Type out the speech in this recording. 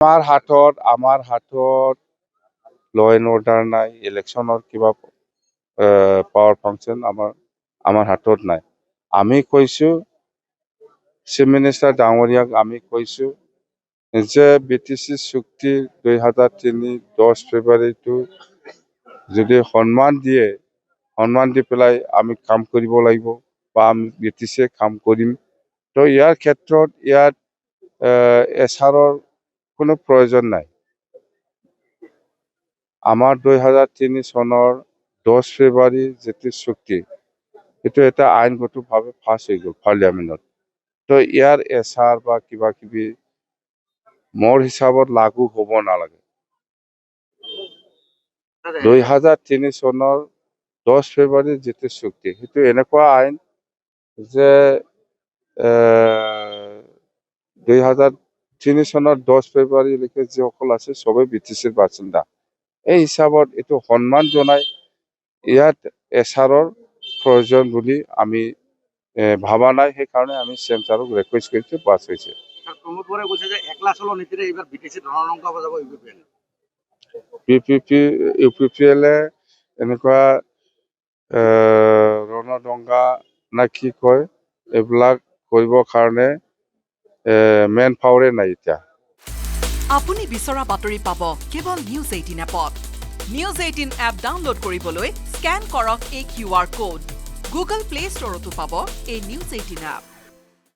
আমাৰ হাতত ল এণ্ড অৰ্ডাৰ নাই, ইলেকশ্যনৰ কিবা পাৱাৰ ফাংচন আমাৰ হাতত নাই। আমি কৈছোঁ, চিফ মিনিষ্টাৰ ডাঙৰীয়াক আমি কৈছোঁ যে BTC চুক্তি 2003 10 ফেব্ৰুৱাৰীটো যদি সন্মান দি পেলাই আমি কাম কৰিব লাগিব বা আমি BTCয়ে কাম কৰিম। তো ইয়াৰ ক্ষেত্ৰত ইয়াত এছাৰৰ কোনো প্ৰয়োজন নাই। আমাৰ 2003 চনৰ 10 ফেব্ৰুৱাৰী যিটো চুক্তি, সেইটো এটা আইনগতভাৱে পাছ হৈ গ'ল পাৰ্লিয়ামেণ্টত। তো ইয়াৰ এছাৰ বা কিবা কিবি মোৰ হিচাপত লাগু হ'ব নালাগে। 2003 চনৰ 10 ফেব্ৰুৱাৰীৰ যিটো চুক্তি, সেইটো এনেকুৱা আইন যে 2003 চনৰ 10 ফেব্ৰুৱাৰীলৈকে যিসকল আছে চবেই BTCৰ বাসিন্দা। এই হিচাপত এইটো সন্মান জনাই ইয়াত এছাৰৰ প্ৰয়োজন বুলি আমি ভাবা নাই। সেইকাৰণে আমি চেঞ্চাৰক ৰিকুৱেষ্ট কৰিছোঁ, পাছ হৈছে। UPPL এনেকুৱা ৰণদংগা না কি কয়, এইবিলাক কৰিবৰ কাৰণে মেন পাৱাৰে নাই এতিয়া। আপুনি বিচৰা বাতৰি পাব কেৱল নিউজ 18 এপত। নিউজ 18 এপ ডাউনলোড কৰিবলৈ স্কেন কৰক এই QR কোড। গুগল প্লে ষ্টৰতো পাব এই নিউজ 18 এপ।